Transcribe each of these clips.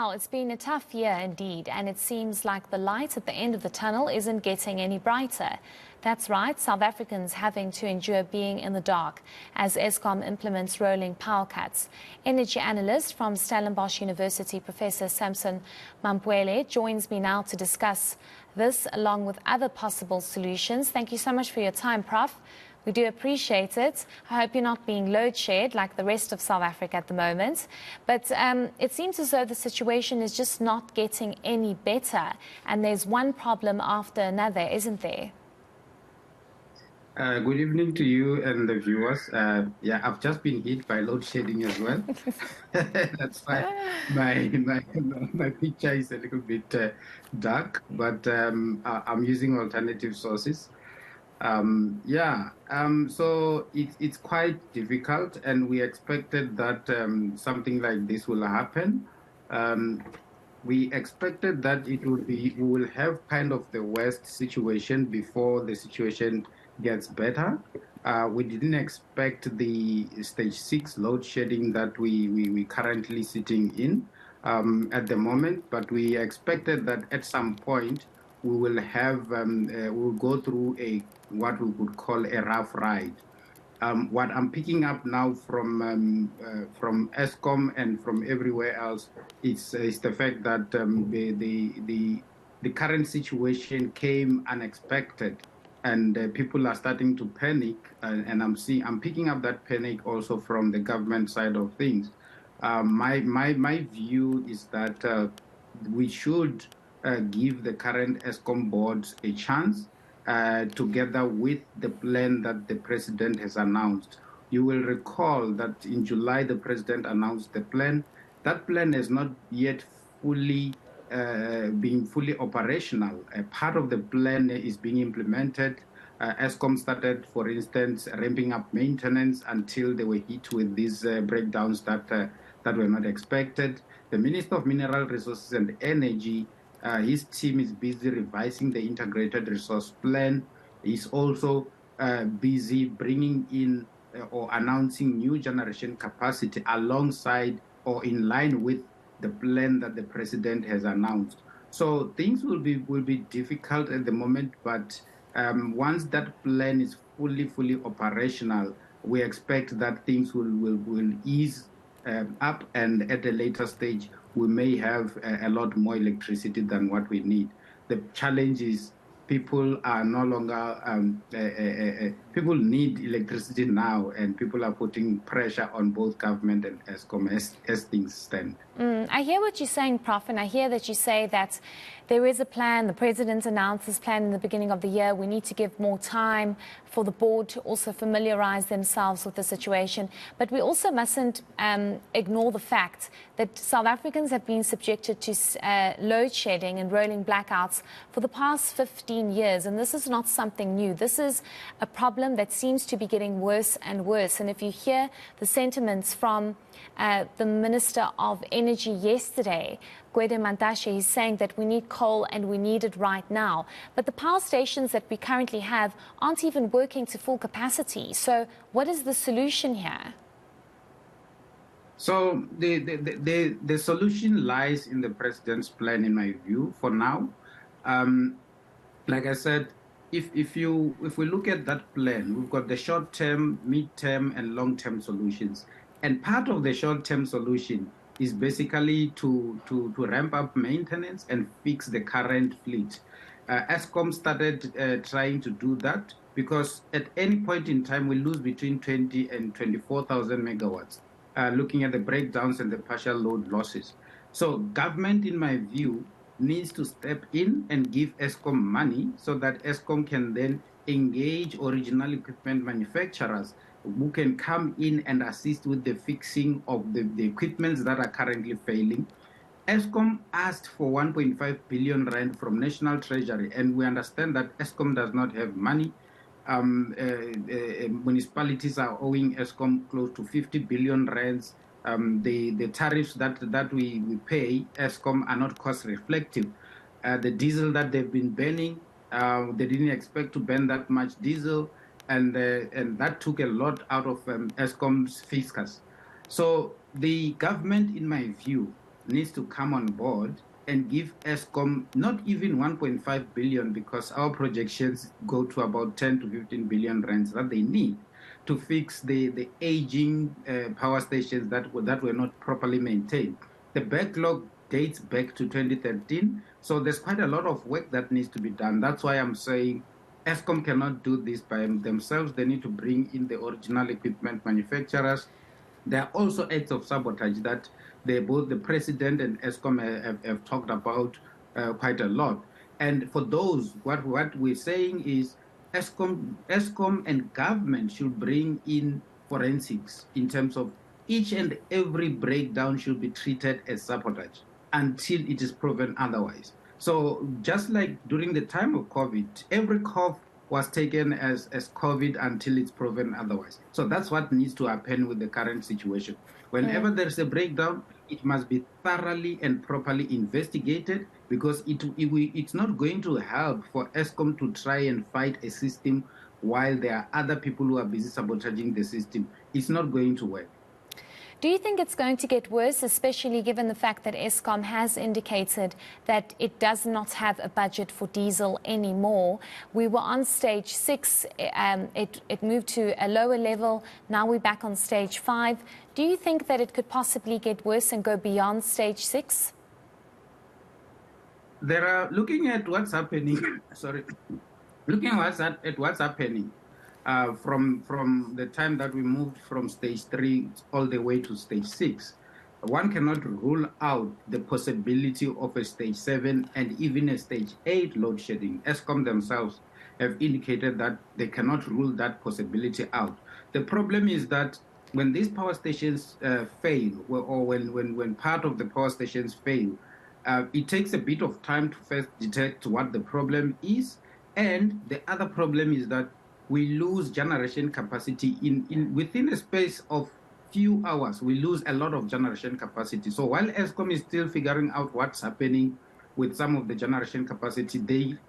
Wow, it's been a tough year indeed, and it seems like the light at the end of the tunnel isn't getting any brighter. That's right, South Africans having to endure being in the dark as Eskom implements rolling power cuts. Energy analyst from Stellenbosch University, Professor Sampson Mamphweli, joins me now to discuss this along with other possible solutions. Thank you so much for your time, Prof. We do appreciate it. I hope you're not being load shared like the rest of South Africa at the moment. But it seems as though the situation is just not getting any better. And there's one problem after another, isn't there? Good evening to you and the viewers. Yeah, I've just been hit by load shedding as well. That's why my picture is a little bit dark, but I'm using alternative sources. So it's quite difficult, and we expected that something like this will happen. We expected that we will have kind of the worst situation before the situation gets better. We didn't expect the stage 6 load shedding that we currently sitting in at the moment, but we expected that at some point we will have we'll go through what we would call a rough ride. What I'm picking up now from Eskom and from everywhere else is the fact that the current situation came unexpected, and people are starting to panic. And I'm picking up that panic also from the government side of things. My view is that we should give the current Eskom boards a chance, together with the plan that the president has announced. You will recall that in July, the president announced the plan. That plan has not yet been fully operational. A part of the plan is being implemented. Eskom started, for instance, ramping up maintenance until they were hit with these breakdowns that were not expected. The Minister of Mineral Resources and Energy, his team is busy revising the integrated resource plan. He's also busy bringing in or announcing new generation capacity alongside or in line with the plan that the president has announced. So things will be difficult at the moment, but once that plan is fully operational, we expect that things will ease up, and at a later stage we may have a lot more electricity than what we need. The challenge is people are no longer, people need electricity now, and people are putting pressure on both government and Eskom as things stand. I hear what you're saying, Prof, and I hear that you say that there is a plan. The president announced this plan in the beginning of the year. We need to give more time for the board to also familiarize themselves with the situation. But we also mustn't ignore the fact that South Africans have been subjected to load shedding and rolling blackouts for the past 15 years. And this is not something new. This is a problem that seems to be getting worse and worse. And if you hear the sentiments from the Minister of Energy yesterday, he's saying that we need coal and we need it right now. But the power stations that we currently have aren't even working to full capacity. So what is the solution here? So the solution lies in the president's plan, in my view, for now. Like I said, if we look at that plan, we've got the short-term, mid-term, and long-term solutions. And part of the short-term solution is basically to ramp up maintenance and fix the current fleet. Eskom started trying to do that because at any point in time we lose between 20 and 24,000 megawatts, looking at the breakdowns and the partial load losses. So government, in my view, needs to step in and give Eskom money so that Eskom can then engage original equipment manufacturers who can come in and assist with the fixing of the equipments that are currently failing. Eskom asked for 1.5 billion rand from National Treasury, and we understand that Eskom does not have money. Municipalities are owing Eskom close to 50 billion rands. The tariffs that we pay Eskom are not cost reflective. The diesel that they've been burning, they didn't expect to burn that much diesel. And that took a lot out of Eskom's fiscus. So the government, in my view, needs to come on board and give Eskom not even 1.5 billion, because our projections go to about 10 to 15 billion rands that they need to fix the aging power stations that were not properly maintained. The backlog dates back to 2013, so there's quite a lot of work that needs to be done. That's why I'm saying Eskom cannot do this by themselves. They need to bring in the original equipment manufacturers. There are also acts of sabotage that both the president and Eskom have talked about quite a lot. And for those, what we're saying is Eskom and government should bring in forensics in terms of each and every breakdown should be treated as sabotage until it is proven otherwise. So just like during the time of COVID, every cough was taken as COVID until it's proven otherwise. So that's what needs to happen with the current situation. Whenever there's a breakdown, it must be thoroughly and properly investigated, because it's not going to help for Eskom to try and fight a system while there are other people who are busy sabotaging the system. It's not going to work. Do you think it's going to get worse, especially given the fact that Eskom has indicated that it does not have a budget for diesel anymore? We were on stage 6, it moved to a lower level, now we're back on stage 5. Do you think that it could possibly get worse and go beyond stage 6? Looking at what's happening, looking at what's happening, from the time that we moved from stage 3 all the way to stage 6, one cannot rule out the possibility of a stage 7 and even a stage 8 load shedding. Eskom themselves have indicated that they cannot rule that possibility out. The problem is that when these power stations fail, or when part of the power stations fail, it takes a bit of time to first detect what the problem is. And the other problem is that we lose generation capacity within a space of few hours. We lose a lot of generation capacity. So while Eskom is still figuring out what's happening with some of the generation capacity,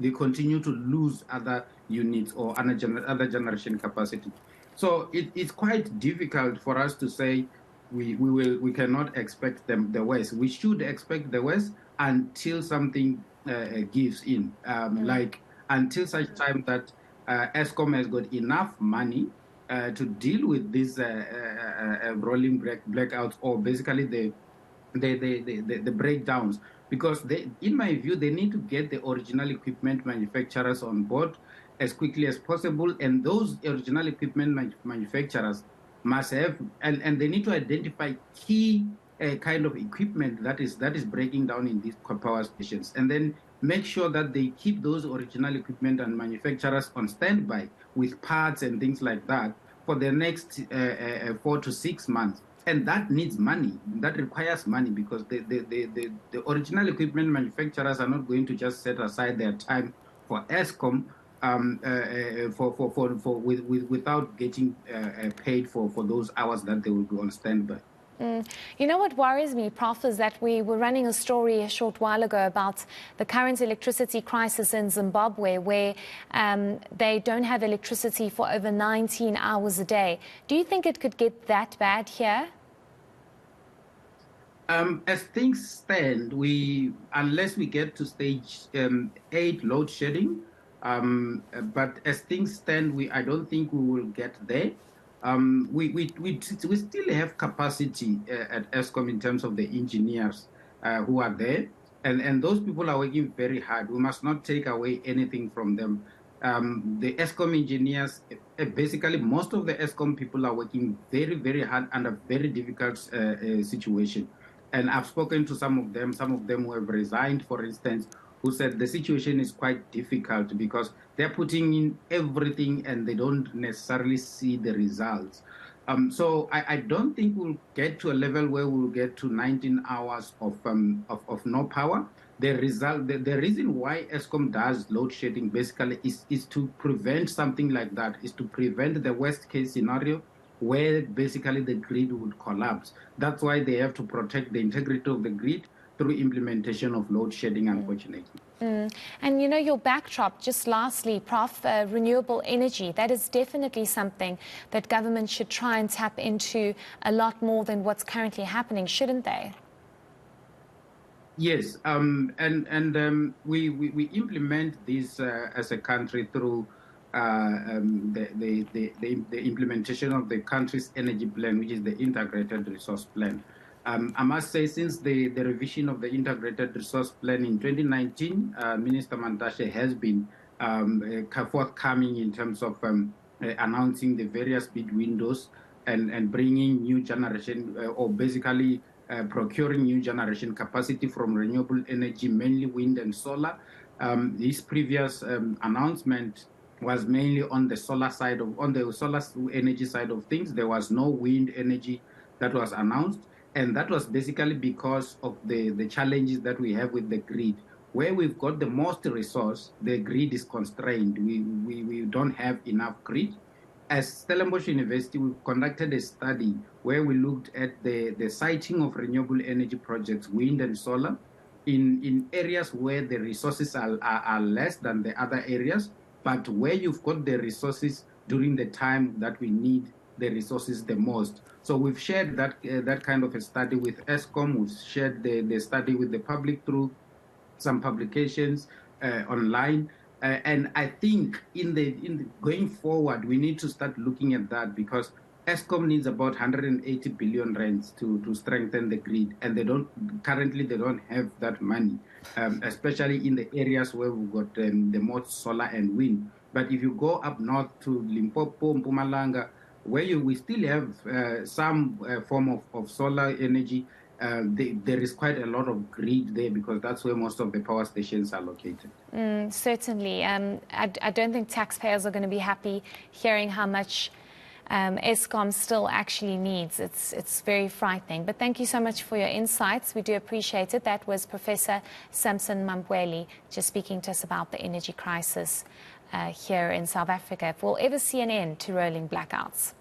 they continue to lose other units or other generation capacity. So it's quite difficult for us to say we cannot expect the worst. We should expect the worst until something gives in, like until such time that Eskom has got enough money to deal with these rolling blackouts, or basically the breakdowns. Because in my view, they need to get the original equipment manufacturers on board as quickly as possible, and those original equipment manufacturers must have, and they need to identify key kind of equipment that is breaking down in these power stations, and then make sure that they keep those original equipment and manufacturers on standby with parts and things like that for the next 4 to 6 months. And that needs money. That requires money, because the original equipment manufacturers are not going to just set aside their time for Eskom without getting paid for those hours that they will be on standby. You know what worries me, Prof, is that we were running a story a short while ago about the current electricity crisis in Zimbabwe, where they don't have electricity for over 19 hours a day. Do you think it could get that bad here? As things stand, unless we get to stage 8 load shedding, but as things stand, I don't think we will get there. We still have capacity at Eskom in terms of the engineers who are there, and those people are working very hard. We must not take away anything from them. The Eskom engineers, basically most of the Eskom people are working very, very hard under very difficult situation. And I've spoken to some of them who have resigned, for instance, who said the situation is quite difficult because they're putting in everything and they don't necessarily see the results. So I don't think we'll get to a level where we'll get to 19 hours of no power. The reason why Eskom does load shedding basically is to prevent something like that, is to prevent the worst case scenario where basically the grid would collapse. That's why they have to protect the integrity of the grid through implementation of load shedding, unfortunately. And you know, your backdrop, just lastly, Prof, renewable energy, that is definitely something that government should try and tap into a lot more than what's currently happening, shouldn't they? Yes, we implement this as a country through the implementation of the country's energy plan, which is the integrated resource plan. I must say, since the revision of the integrated resource plan in 2019, Minister Mantashe has been forthcoming in terms of announcing the various bid windows and bringing new generation or basically procuring new generation capacity from renewable energy, mainly wind and solar. This previous announcement was mainly on the solar side on the solar energy side of things. There was no wind energy that was announced, and that was basically because of the challenges that we have with the grid. Where we've got the most resource, the grid is constrained. We don't have enough grid. As Stellenbosch University, we conducted a study where we looked at the siting of renewable energy projects, wind and solar, in areas where the resources are less than the other areas, but where you've got the resources during the time that we need the resources the most. So we've shared that kind of a study with Eskom. We've shared the study with the public through some publications online. And I think in the going forward, we need to start looking at that, because Eskom needs about 180 billion rands to strengthen the grid, and they don't have that money, especially in the areas where we've got the most solar and wind. But if you go up north to Limpopo, Mpumalanga, where we still have some form of solar energy, there is quite a lot of grid there, because that's where most of the power stations are located. Certainly. I don't think taxpayers are going to be happy hearing how much Eskom still actually needs. It's very frightening. But thank you so much for your insights. We do appreciate it. That was Professor Sampson Mamphweli just speaking to us about the energy crisis here in South Africa. If we'll ever see an end to rolling blackouts.